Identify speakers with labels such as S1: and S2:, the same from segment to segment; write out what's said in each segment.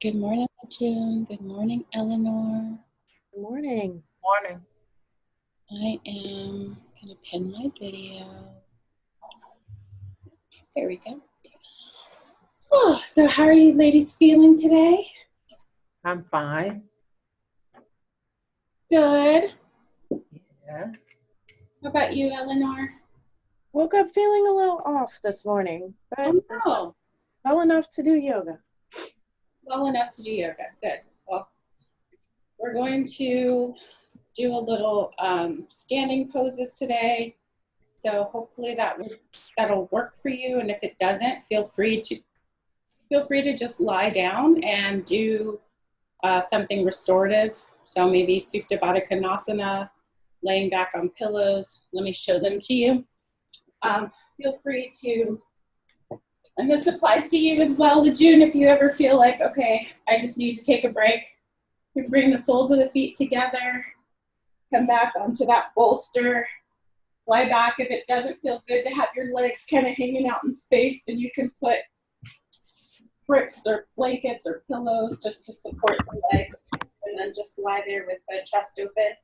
S1: Good morning, June. Good morning, Eleanor.
S2: Good morning.
S3: Morning.
S1: I am going to pin my video. There we go. Oh, so how are you ladies feeling today?
S3: I'm fine.
S1: Good.
S3: Yeah.
S1: How about you, Eleanor?
S2: Woke up feeling a little off this morning, but
S1: Oh, no.
S2: well enough to do yoga.
S1: Well enough to do yoga. Good. Well, we're going to do a little standing poses today. So hopefully that'll work for you. And if it doesn't, feel free to just lie down and do something restorative. So maybe Supta Baddha Konasana, laying back on pillows. Let me show them to you. Feel free to, and this applies to you as well, Lejeune, if you ever feel like, okay, I just need to take a break. You can bring the soles of the feet together, come back onto that bolster, lie back. If it doesn't feel good to have your legs kind of hanging out in space, then you can put bricks or blankets or pillows just to support the legs, and then just lie there with the chest open.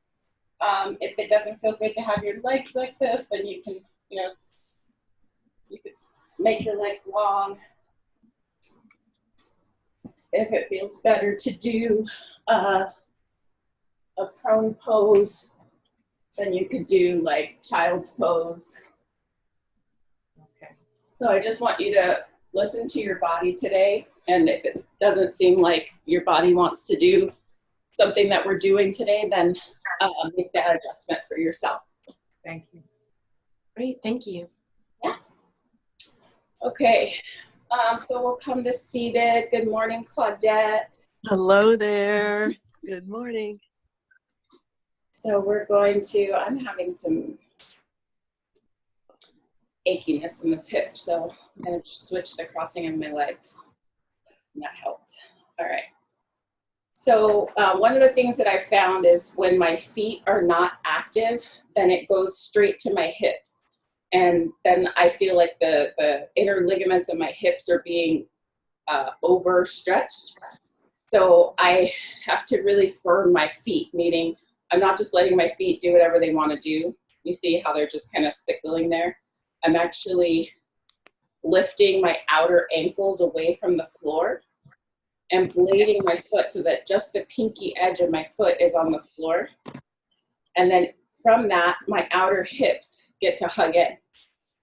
S1: If it doesn't feel good to have your legs like this, then you can, you could make your legs long. If it feels better to do a prone pose, then you could do like child's pose.
S3: Okay.
S1: So I just want you to listen to your body today, and if it doesn't seem like your body wants to do something that we're doing today, then make that adjustment for yourself.
S3: Thank you.
S2: Great, thank you.
S1: Yeah. Okay, so we'll come to seated. Good morning, Claudette.
S4: Hello there. Good morning.
S1: So we're going to, I'm having some achiness in this hip, so I'm going to switch the crossing of my legs. And that helped. All right. So one of the things that I found is when my feet are not active, then it goes straight to my hips. And then I feel like the inner ligaments of my hips are being overstretched. So I have to really firm my feet, meaning I'm not just letting my feet do whatever they want to do. You see how they're just kind of sickling there? I'm actually lifting my outer ankles away from the floor and blading my foot so that just the pinky edge of my foot is on the floor. And then from that, my outer hips get to hug in.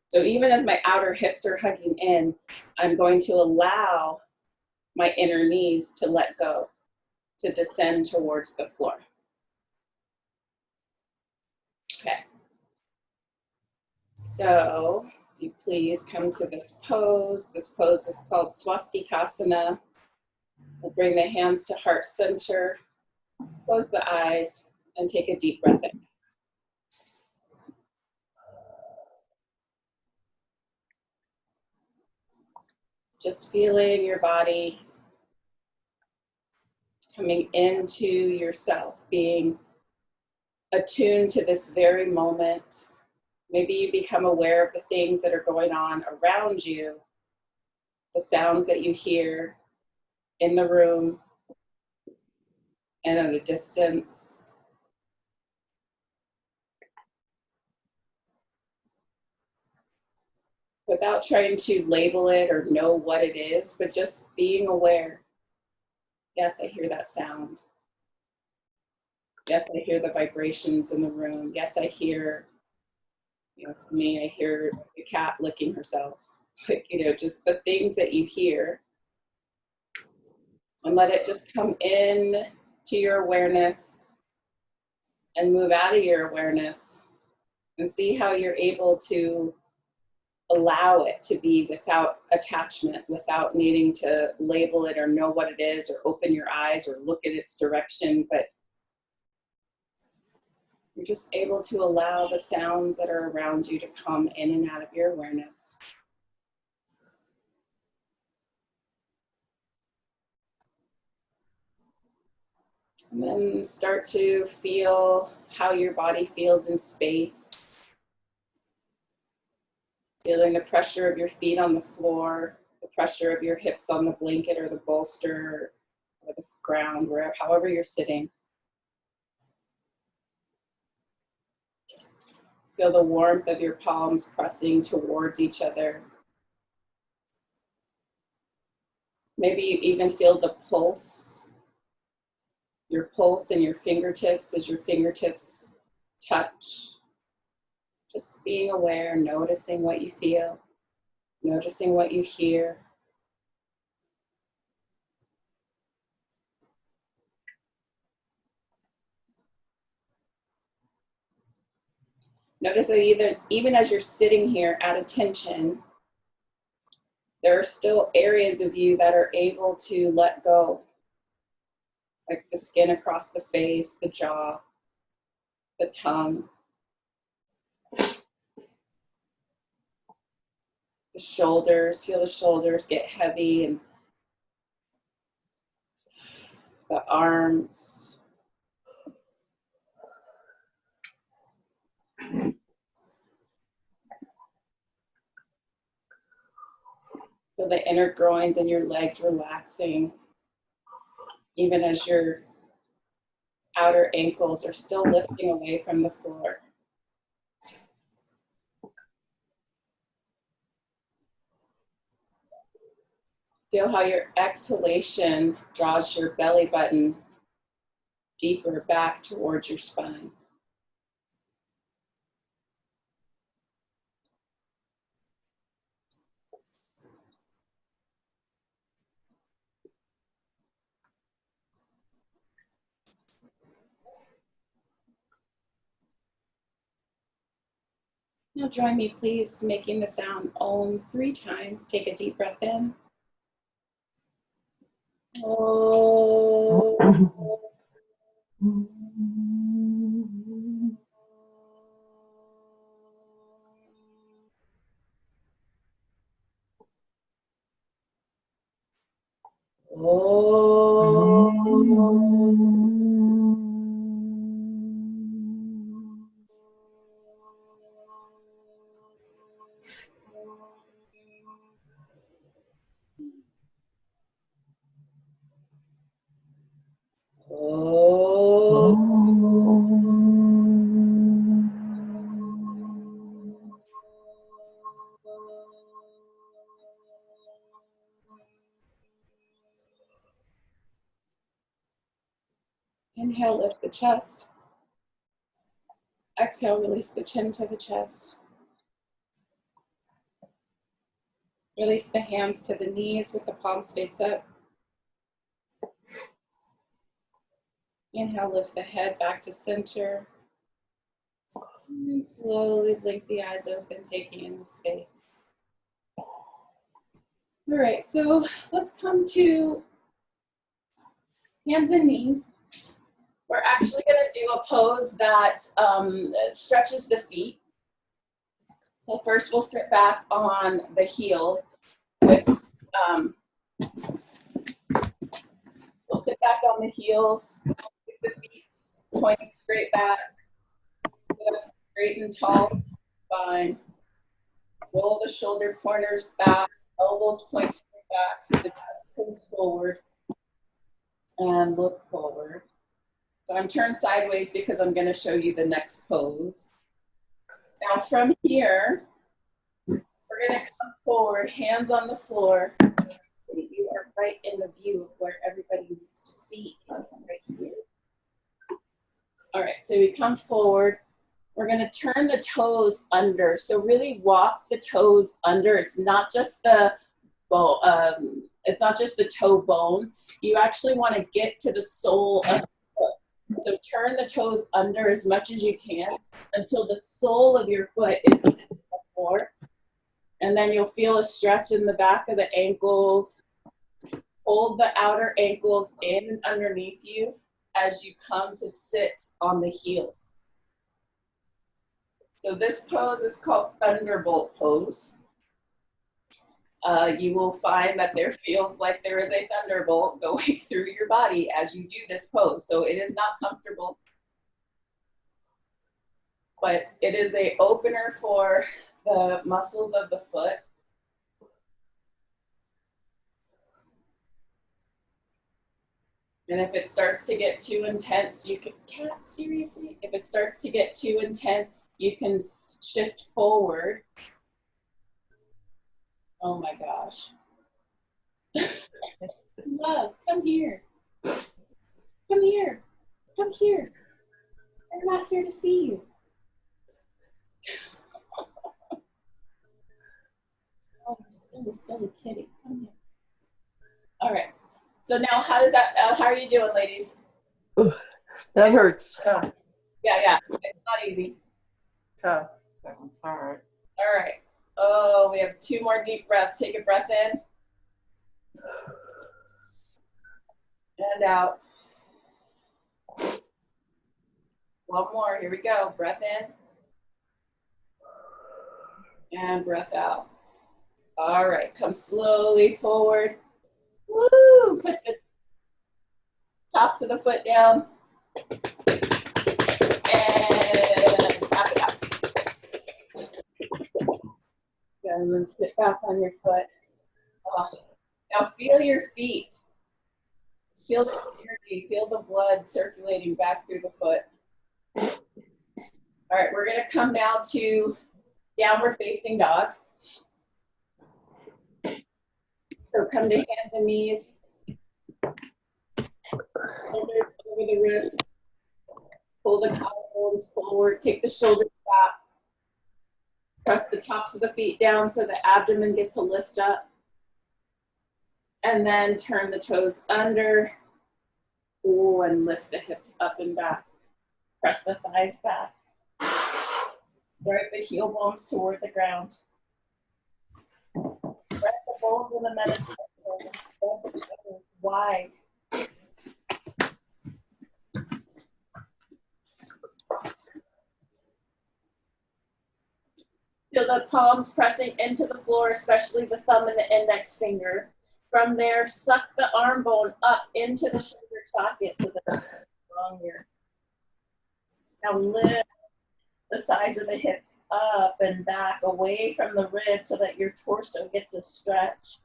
S1: So even as my outer hips are hugging in, I'm going to allow my inner knees to let go, to descend towards the floor. Okay. So if you please come to this pose. This pose is called Swastikasana. We'll bring the hands to heart center, close the eyes, and take a deep breath in. Just feeling your body coming into yourself, being attuned to this very moment. Maybe you become aware of the things that are going on around you, the sounds that you hear in the room and at a distance. Without trying to label it or know what it is, but just being aware. Yes, I hear that sound. Yes, I hear the vibrations in the room. Yes, I hear, for me, I hear the cat licking herself. Like, just the things that you hear. And let it just come in to your awareness and move out of your awareness and see how you're able to allow it to be without attachment, without needing to label it or know what it is or open your eyes or look at its direction, but you're just able to allow the sounds that are around you to come in and out of your awareness. And then start to feel how your body feels in space. Feeling the pressure of your feet on the floor, the pressure of your hips on the blanket or the bolster, ground, wherever, however you're sitting. Feel the warmth of your palms pressing towards each other. Maybe you even feel the pulse, your pulse in your fingertips as your fingertips touch. Just being aware, noticing what you feel, noticing what you hear. Notice that even as you're sitting here at attention, there are still areas of you that are able to let go, like the skin across the face, the jaw, the tongue, the shoulders. Feel the shoulders get heavy, and the arms. Feel the inner groins and your legs relaxing, even as your outer ankles are still lifting away from the floor. Feel how your exhalation draws your belly button deeper back towards your spine. Now join me, please, making the sound Om 3 times. Take a deep breath in. Om. Inhale, lift the chest. Exhale, release the chin to the chest. Release the hands to the knees with the palms face up. Inhale, lift the head back to center. And slowly blink the eyes open, taking in the space. All right, so let's come to hands and knees. We're actually going to do a pose that stretches the feet. So first we'll sit back on the heels. We'll sit back on the heels with the feet pointing straight back. Straight and tall spine. Roll the shoulder corners back. Elbows point straight back so the chest comes forward. And look forward. So I'm turned sideways because I'm going to show you the next pose. Now from here, we're going to come forward, hands on the floor. You are right in the view of where everybody needs to see, right here. All right, so we come forward. We're going to turn the toes under. So really walk the toes under. It's not just the toe bones. You actually want to get to the sole of the foot. So turn the toes under as much as you can until the sole of your foot is on the floor. And then you'll feel a stretch in the back of the ankles. Hold the outer ankles in and underneath you as you come to sit on the heels. So this pose is called Thunderbolt pose. You will find that there feels like there is a thunderbolt going through your body as you do this pose. So it is not comfortable, but it is an opener for the muscles of the foot. And if it starts to get too intense, you can, cat, seriously? If it starts to get too intense, you can shift forward. Oh my gosh. Love, come here. Come here. Come here. They're not here to see you. Oh, you're silly kitty. Come here. All right. So now how does that, how are you doing, ladies?
S4: That hurts.
S3: Tough.
S1: Yeah. It's not easy.
S3: Tough. That one's hard.
S1: All right. Oh, we have 2 more deep breaths. Take a breath in. And out. 1 more. Here we go. Breath in. And breath out. All right. Come slowly forward. Woo! Put the tops of the foot down. And tap it out. And then sit back on your foot. Oh. Now feel your feet. Feel the energy, feel the blood circulating back through the foot. All right, we're gonna come now to downward facing dog. So come to hands and knees. Shoulders over the wrists. Pull the collarbones forward, take the shoulders back. Press the tops of the feet down so the abdomen gets a lift up. And then turn the toes under. Ooh, and lift the hips up and back. Press the thighs back. Drive the heel bones toward the ground. Press the bones in the meditation. Wide. Feel the palms pressing into the floor, especially the thumb and the index finger. From there, suck the arm bone up into the shoulder socket so that it's longer. Now lift the sides of the hips up and back away from the ribs so that your torso gets a stretch.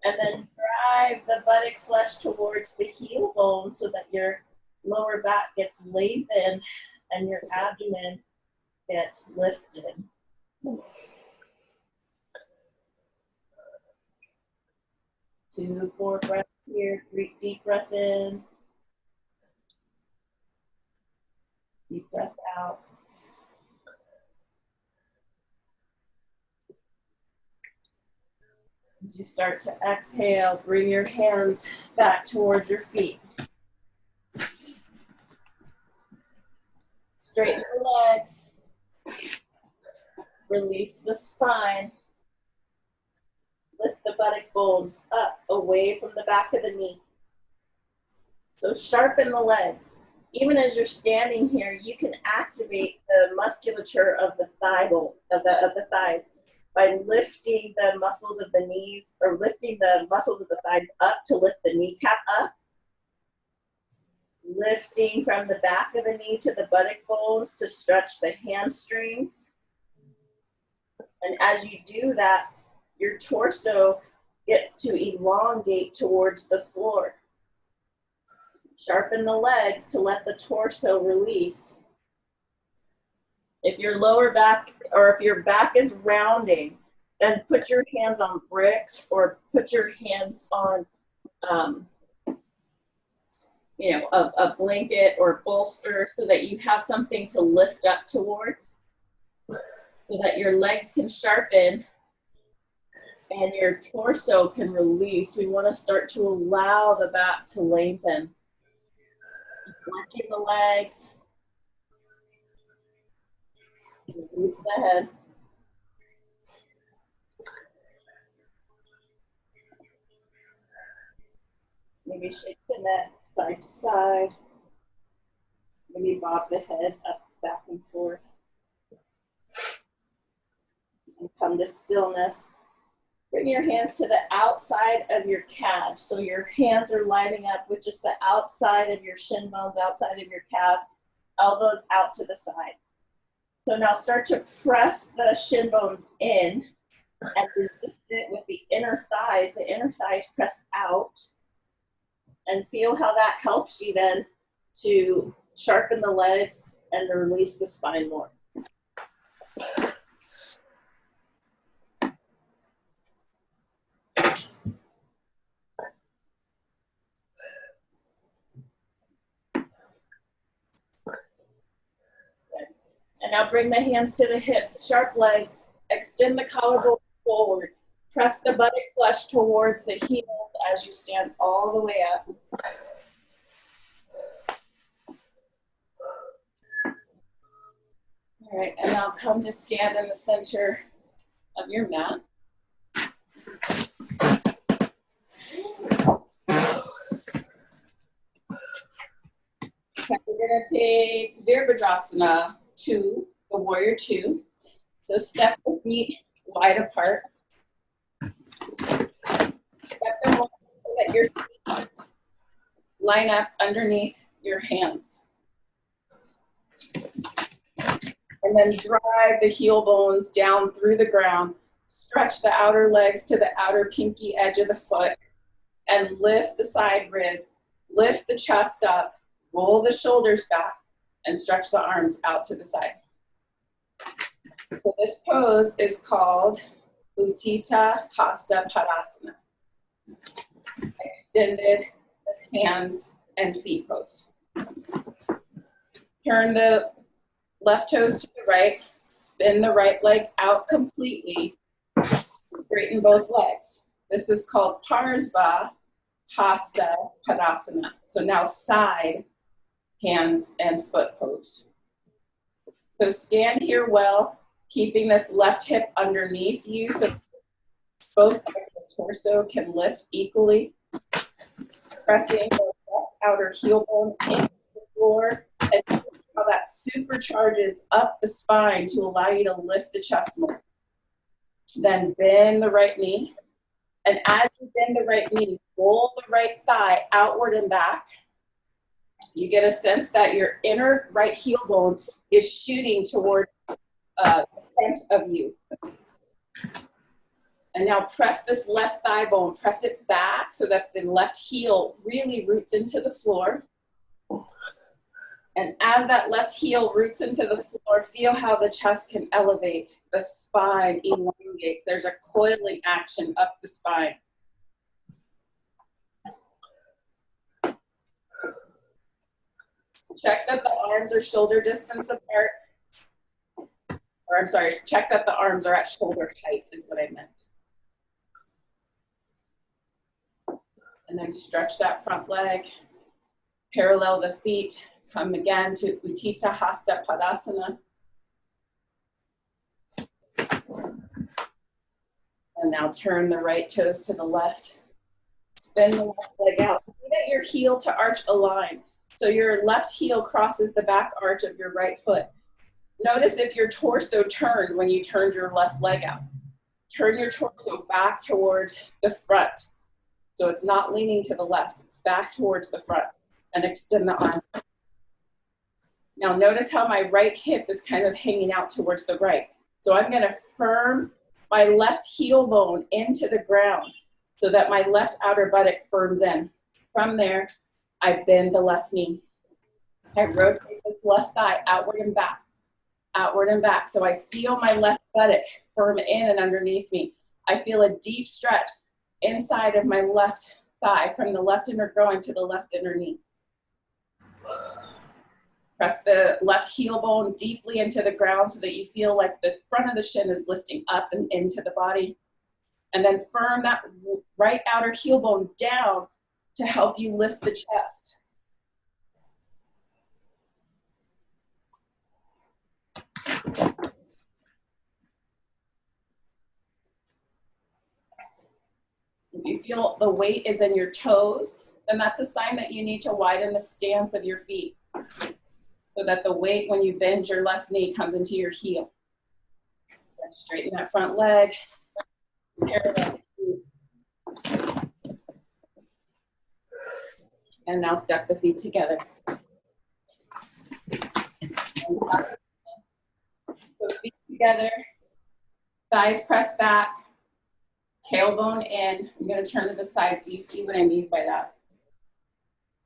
S1: And then drive the buttock flesh towards the heel bone so that your lower back gets lengthened and your abdomen gets lifted. 2 more breaths here. Deep breath in. Deep breath out. As you start to exhale, bring your hands back towards your feet. Straighten the legs. Release the spine. Lift the buttock bones up away from the back of the knee. So sharpen the legs. Even as you're standing here, you can activate the musculature of the thigh bone, of the thighs by lifting the muscles of the knees, or lifting the muscles of the thighs up to lift the kneecap up. Lifting from the back of the knee to the buttock bones to stretch the hamstrings. And as you do that, your torso gets to elongate towards the floor. Sharpen the legs to let the torso release. If your lower back, or if your back is rounding, then put your hands on bricks or put your hands on, a blanket or bolster so that you have something to lift up towards, so that your legs can sharpen and your torso can release. We want to start to allow the back to lengthen. Working the legs. Release the head. Maybe shake the neck side to side. Maybe bob the head up, back and forth. And come to stillness. Bring your hands to the outside of your calves. So your hands are lining up with just the outside of your shin bones, outside of your calf, elbows out to the side. So now start to press the shin bones in and resist it with the inner thighs. The inner thighs press out.
S5: And feel how that helps you then to sharpen the legs and to release the spine more. And now bring the hands to the hips, sharp legs, extend the collarbone forward, press the buttock flush towards the heels as you stand all the way up. All right, and now come to stand in the center of your mat. Okay, we're gonna take Virabhadrasana 2, the warrior 2. So step the feet wide apart. Step them wide so that your feet line up underneath your hands. And then drive the heel bones down through the ground. Stretch the outer legs to the outer pinky edge of the foot and lift the side ribs, lift the chest up, roll the shoulders back, and stretch the arms out to the side. So this pose is called Utthita Hasta Padasana. Extended hands and feet pose. Turn the left toes to the right, spin the right leg out completely, straighten both legs. This is called Parsva Hasta Padasana. So now side, hands, and foot pose. So stand here well, keeping this left hip underneath you so both sides of the torso can lift equally. Pressing the left outer heel bone into the floor and how that supercharges up the spine to allow you to lift the chest more. Then bend the right knee. And as you bend the right knee, roll the right thigh outward and back. You get a sense that your inner right heel bone is shooting toward the front of you. And now press this left thigh bone, press it back so that the left heel really roots into the floor. And as that left heel roots into the floor, feel how the chest can elevate, the spine elongates. There's a coiling action up the spine. Check that the arms are shoulder distance apart. Or I'm sorry, check that the arms are at shoulder height is what I meant. And then stretch that front leg, parallel the feet, come again to Utthita Hasta Padasana. And now turn the right toes to the left. Spin the left leg out. See that your heel to arch align. So your left heel crosses the back arch of your right foot. Notice if your torso turned when you turned your left leg out. Turn your torso back towards the front. So it's not leaning to the left, it's back towards the front. And extend the arms. Now notice how my right hip is kind of hanging out towards the right. So I'm gonna firm my left heel bone into the ground so that my left outer buttock firms in. From there, I bend the left knee. I rotate this left thigh outward and back, outward and back. So I feel my left buttock firm in and underneath me. I feel a deep stretch inside of my left thigh from the left inner groin to the left inner knee. Press the left heel bone deeply into the ground so that you feel like the front of the shin is lifting up and into the body. And then firm that right outer heel bone down to help you lift the chest. If you feel the weight is in your toes, then that's a sign that you need to widen the stance of your feet so that the weight when you bend your left knee comes into your heel. And straighten that front leg. And now step the feet together. Put feet together, thighs press back, tailbone in. I'm going to turn to the side so you see what I mean by that.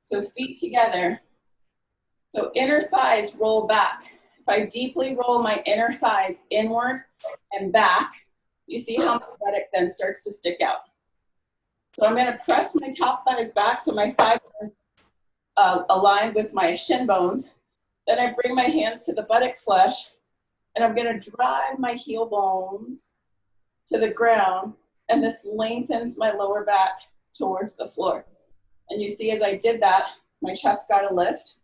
S5: So feet together. So inner thighs roll back. If I deeply roll my inner thighs inward and back, you see how my buttock then starts to stick out. So I'm going to press my top thighs back so my thighs are aligned with my shin bones. Then I bring my hands to the buttock flesh, and I'm going to drive my heel bones to the ground, and this lengthens my lower back towards the floor. And you see as I did that, my chest got a lift.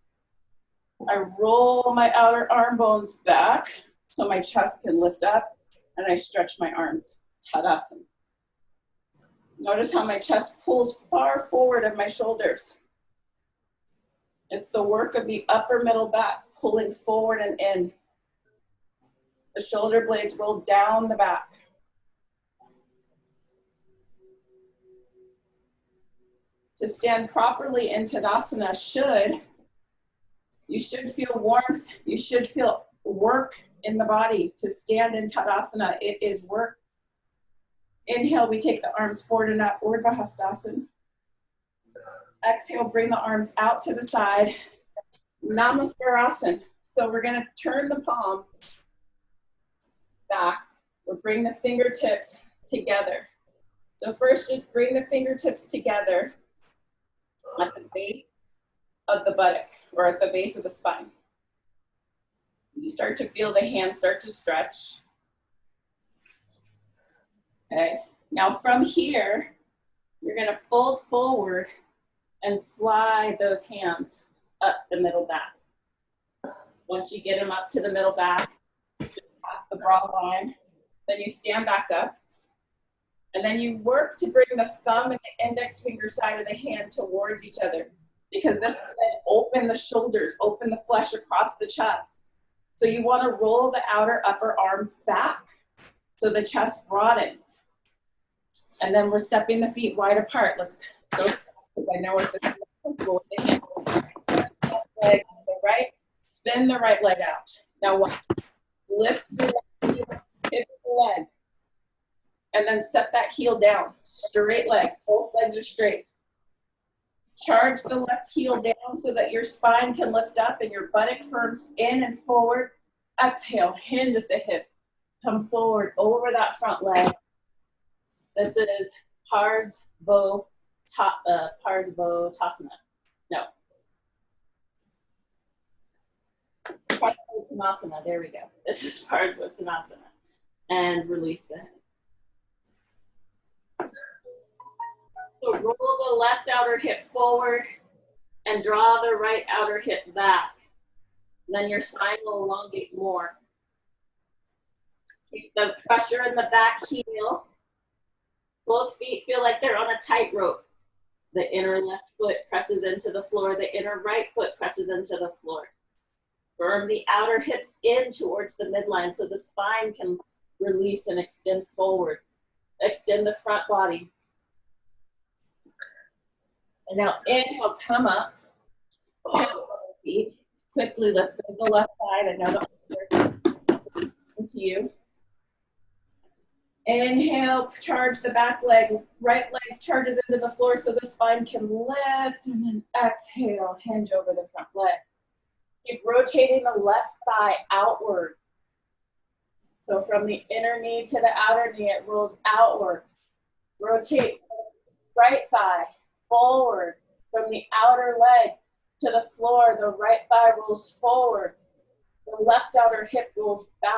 S5: I roll my outer arm bones back so my chest can lift up, and I stretch my arms, Tadasana. Notice how my chest pulls far forward of my shoulders. It's the work of the upper middle back pulling forward and in. The shoulder blades roll down the back. To stand properly in Tadasana, you should feel warmth, you should feel work in the body. To stand in Tadasana, it is work. Inhale, we take the arms forward and up, Urdhva Hastasana. Exhale, bring the arms out to the side, Namaskarasana. So we're gonna turn the palms back. We'll bring the fingertips together. So first, just bring the fingertips together at the base of the buttock or at the base of the spine. You start to feel the hands start to stretch. Okay, now from here, you're gonna fold forward and slide those hands up the middle back. Once you get them up to the middle back, past the broad line, then you stand back up. And then you work to bring the thumb and the index finger side of the hand towards each other, because this will then open the shoulders, open the flesh across the chest. So you want to roll the outer upper arms back so the chest broadens. And then we're stepping the feet wide apart. Let's go. I know what this is. Roll the hand. Left leg to the right. Spin the right leg out. Now watch. Lift the left heel, hip the leg. And then set that heel down. Straight legs. Both legs are straight. Charge the left heel down so that your spine can lift up and your buttock firms in and forward. Exhale, hinge at the hip. Come forward over that front leg. This is Parsva Tasana. No. Parsva. There we go. This is Parsva Tasana. And release it. So roll the left outer hip forward and draw the right outer hip back. Then your spine will elongate more. Keep the pressure in the back heel. Both feet feel like they're on a tightrope. The inner left foot presses into the floor. The inner right foot presses into the floor. Firm the outer hips in towards the midline so the spine can release and extend forward. Extend the front body. And now inhale, come up. Feet. Quickly, let's go to the left side. Another into you. Inhale, charge the back leg. Right leg charges into the floor so the spine can lift. And then exhale, hinge over the front leg. Keep rotating the left thigh outward. So from the inner knee to the outer knee, it rolls outward. Rotate the right thigh forward. From the outer leg to the floor, the right thigh rolls forward. The left outer hip rolls back.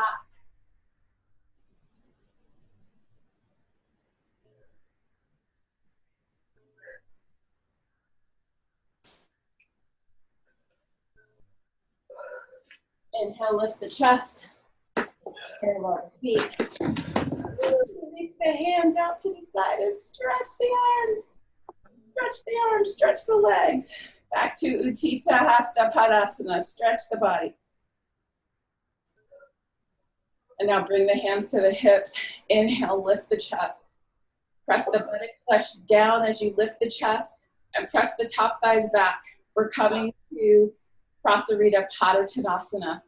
S5: Inhale, lift the chest. Parallel the feet. Release the hands out to the side and stretch the arms. Stretch the arms, stretch the legs. Back to Utthita Hasta Padasana. Stretch the body. And now bring the hands to the hips. Inhale, lift the chest. Press the buttock flesh down as you lift the chest and press the top thighs back. We're coming to Prasarita Padottanasana.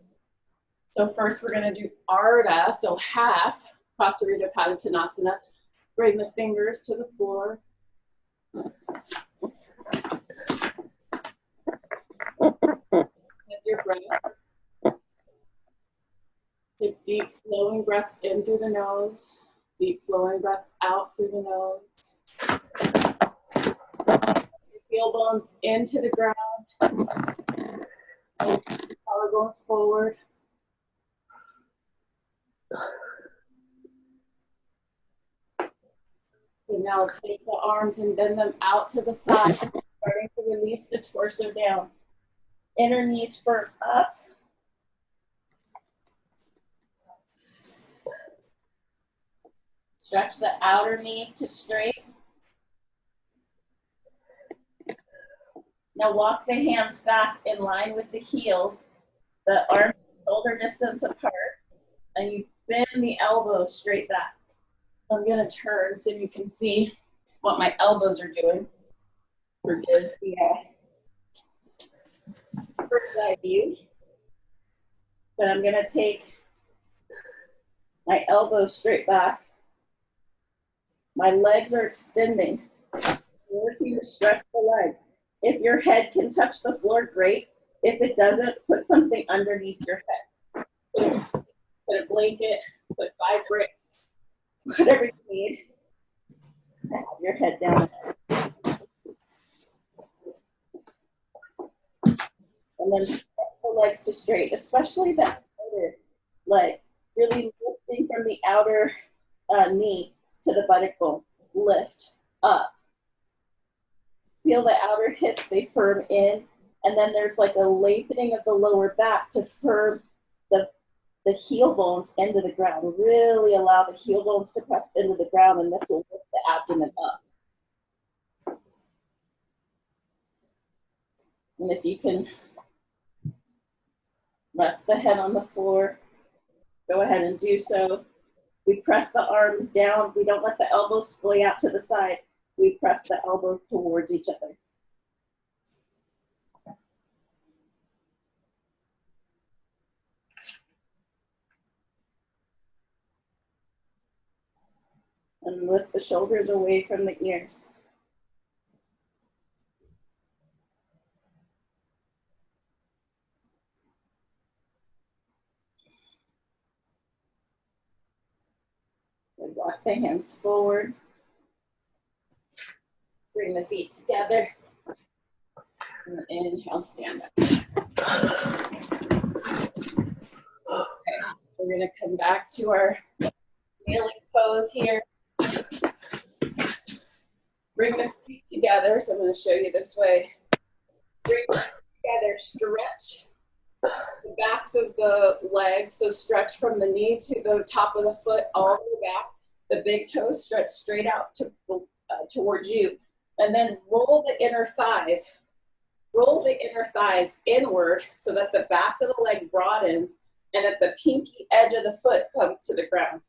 S5: So first we're going to do Ardha, so half Prasarita Padottanasana. Bring the fingers to the floor. With your breath. Take deep flowing breaths in through the nose, deep flowing breaths out through the nose. Heel bones into the ground. Collarbones forward. And now take the arms and bend them out to the side, starting to release the torso down. Inner knees firm up. Stretch the outer knee to straight. Now walk the hands back in line with the heels, the arms shoulder distance apart, and you bend the elbows straight back. I'm gonna turn so you can see what my elbows are doing. Forgive the first eye view. But I'm gonna take my elbows straight back. My legs are extending. I'm working to stretch the legs. If your head can touch the floor, great. If it doesn't, put something underneath your head. Put a blanket, put 5 bricks, whatever you need to have your head down. And then stretch the legs to straight, especially the outer leg. Really lifting from the outer knee to the buttock bone. Lift up. Feel the outer hips, they firm in. And then there's like a lengthening of the lower back to firm the heel bones into the ground. Really allow the heel bones to press into the ground, and this will lift the abdomen up. And if you can rest the head on the floor, go ahead and do so. We press the arms down. We don't let the elbows splay out to the side. We press the elbows towards each other. And lift the shoulders away from the ears. And walk the hands forward. Bring the feet together. And inhale, stand up. Okay, we're gonna come back to our kneeling pose here. Bring the feet together. So I'm gonna show you this way. Bring them together, stretch the backs of the legs. So stretch from the knee to the top of the foot all the way back. The big toes stretch straight out to, towards you. And then roll the inner thighs. Roll the inner thighs inward so that the back of the leg broadens and that the pinky edge of the foot comes to the ground.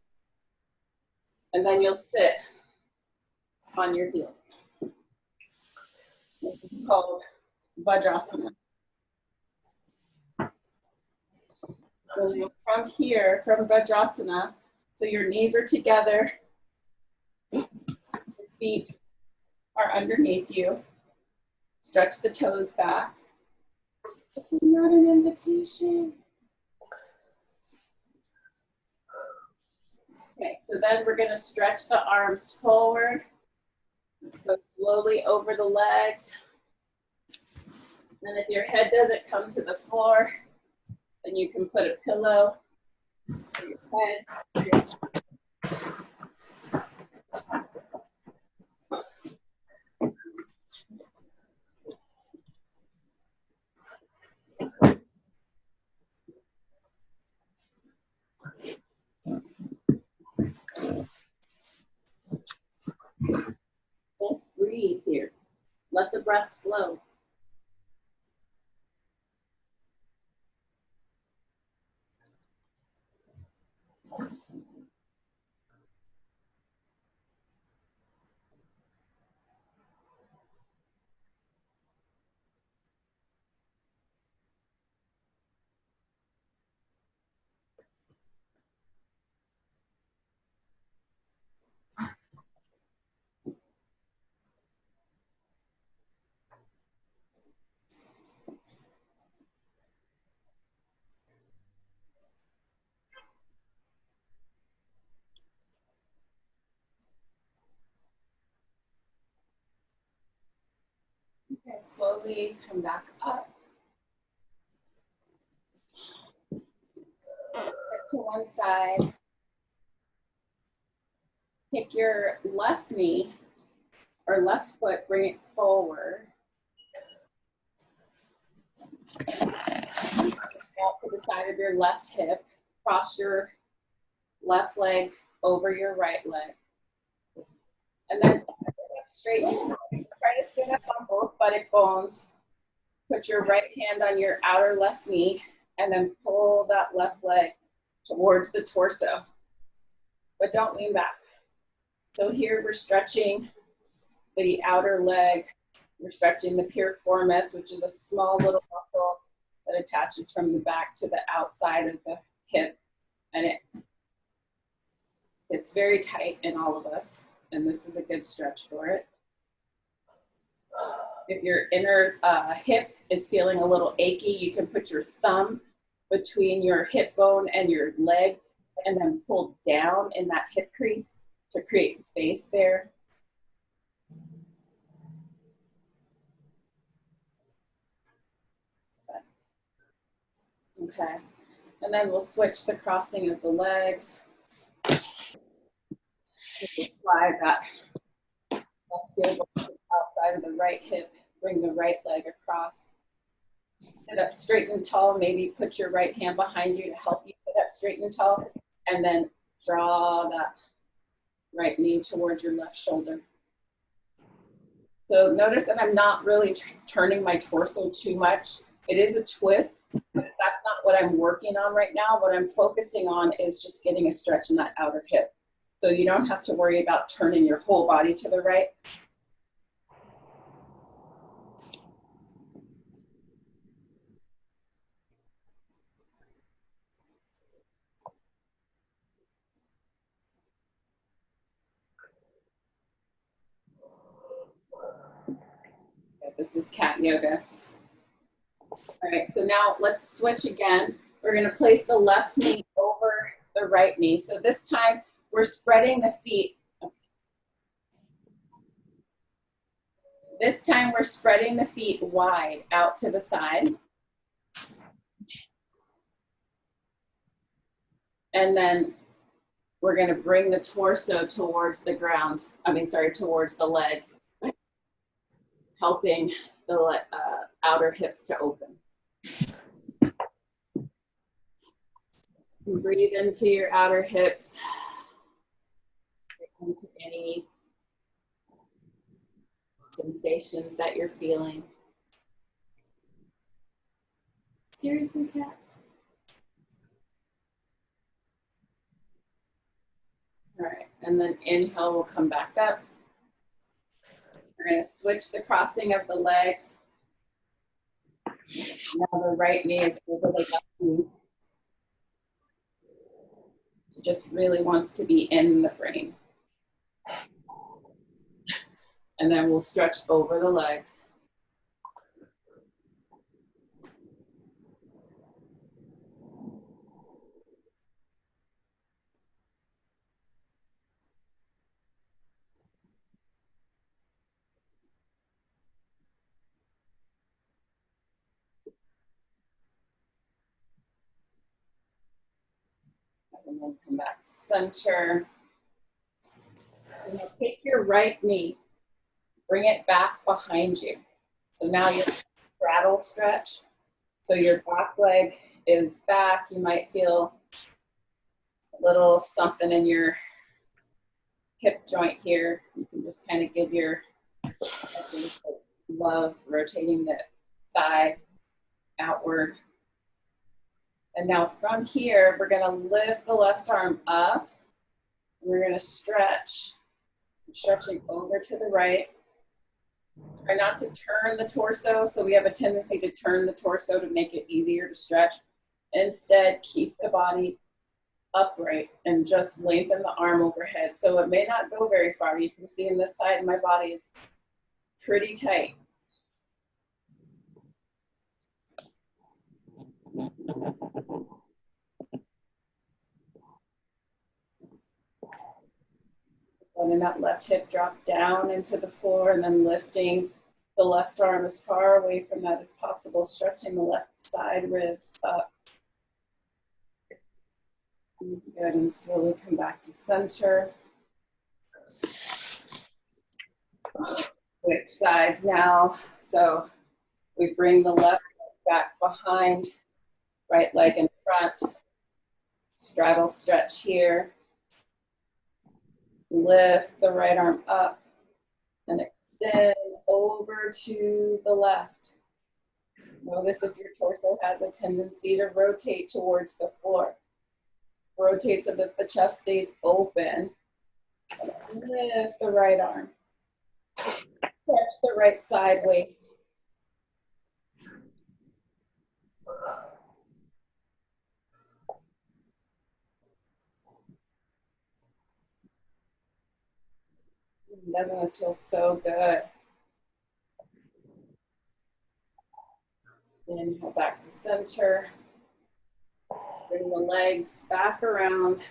S5: And then you'll sit on your heels. This is called Vajrasana. So from here, from Vajrasana, so your knees are together, your feet are underneath you. Stretch the toes back. This is not an invitation. Okay, so then we're gonna stretch the arms forward. Go slowly over the legs. And if your head doesn't come to the floor, then you can put a pillow for your head. Just breathe here. Let the breath flow. Okay, slowly come back up. Sit to one side. Take your left knee or left foot, bring it forward. Out to the side of your left hip. Cross your left leg over your right leg. And then straight. Try to sit up on both buttock bones. Put your right hand on your outer left knee and then pull that left leg towards the torso. But don't lean back. So here we're stretching the outer leg. We're stretching the piriformis, which is a small little muscle that attaches from the back to the outside of the hip. And it's very tight in all of us. And this is a good stretch for it. If your inner hip is feeling a little achy, you can put your thumb between your hip bone and your leg and then pull down in that hip crease to create space there. Okay, and then we'll switch the crossing of the legs. Apply that left heel bone outside of the right hip, bring the right leg across. Sit up straight and tall, maybe put your right hand behind you to help you sit up straight and tall, and then draw that right knee towards your left shoulder. So notice that I'm not really turning my torso too much. It is a twist, but that's not what I'm working on right now. What I'm focusing on is just getting a stretch in that outer hip. So you don't have to worry about turning your whole body to the right. Okay, this is cat yoga. All right, so now let's switch again. We're gonna place the left knee over the right knee. So this time we're spreading the feet. This time we're spreading the feet wide out to the side. And then we're gonna bring the torso towards the ground. Towards the legs, helping the outer hips to open. And breathe into your outer hips, into any sensations that you're feeling. Seriously, cat? All right, and then inhale, we'll come back up. We're gonna switch the crossing of the legs. Now the right knee is over the left knee. It just really wants to be in the frame. And then we'll stretch over the legs. And then come back to center. And then take your right knee, bring it back behind you. So now you're straddle stretch. So your back leg is back. You might feel a little something in your hip joint here. You can just kind of give your love, rotating the thigh outward. And now from here, we're gonna lift the left arm up. And we're gonna stretch, stretching over to the right. Try not to turn the torso, so we have a tendency to turn the torso to make it easier to stretch. Instead, keep the body upright and just lengthen the arm overhead. So it may not go very far. You can see in this side of my body, it's pretty tight. Letting that left hip drop down into the floor and then lifting the left arm as far away from that as possible, stretching the left side ribs up. Good, and slowly come back to center. Switch sides now. So we bring the left leg back behind, right leg in front. Straddle stretch here. Lift the right arm up and extend over to the left. Notice if your torso has a tendency to rotate towards the floor. Rotate so that the chest stays open. And lift the right arm. Stretch the right side waist. Doesn't this feel so good? Inhale back to center. Bring the legs back around.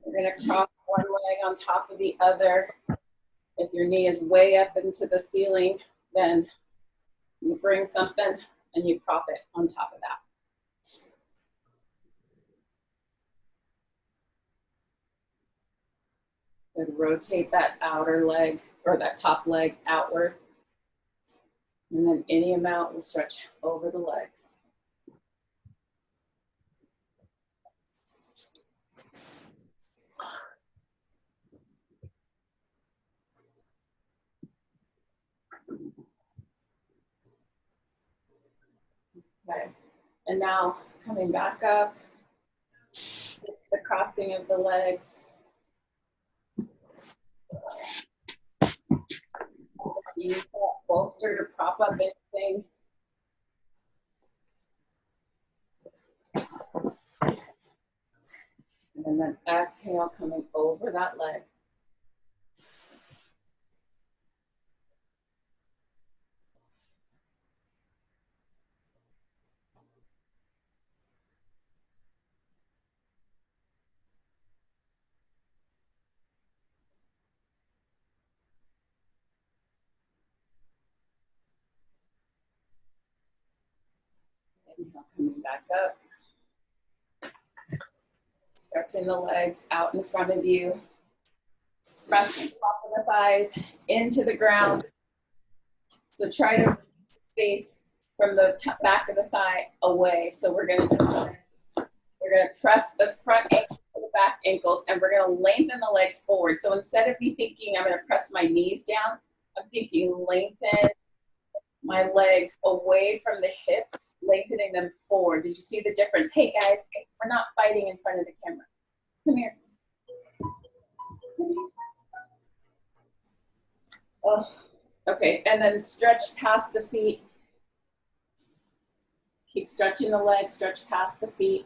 S5: We're going to cross one leg on top of the other. If your knee is way up into the ceiling, then you bring something and you prop it on top of that. Good. Rotate that outer leg or that top leg outward. And then any amount will stretch over the legs. Okay, and now coming back up, the crossing of the legs. Use that bolster to prop up anything. And then exhale, coming over that leg. Inhale, coming back up. Stretching the legs out in front of you. Press the top of the thighs into the ground. So try to space from the back of the thigh away. So we're going to press the front ankle to the back ankles, and we're going to lengthen the legs forward. So instead of me thinking I'm going to press my knees down, I'm thinking lengthen my legs away from the hips, lengthening them forward. Did you see the difference? Hey guys, we're not fighting in front of the camera. Come here. Come here. Oh, okay, and then stretch past the feet. Keep stretching the legs, stretch past the feet.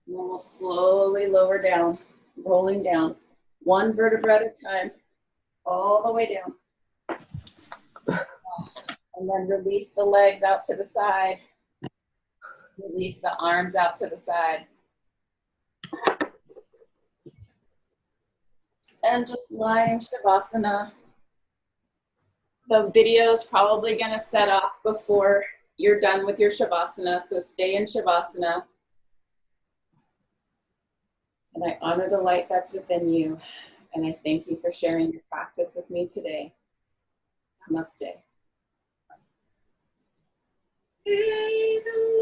S5: And then we'll slowly lower down, rolling down, one vertebra at a time, all the way down. And then release the legs out to the side. Release the arms out to the side. And just lying Shavasana. The video is probably going to set off before you're done with your Shavasana, so stay in Shavasana. And I honor the light that's within you, and I thank you for sharing your practice with me today. Namaste. May the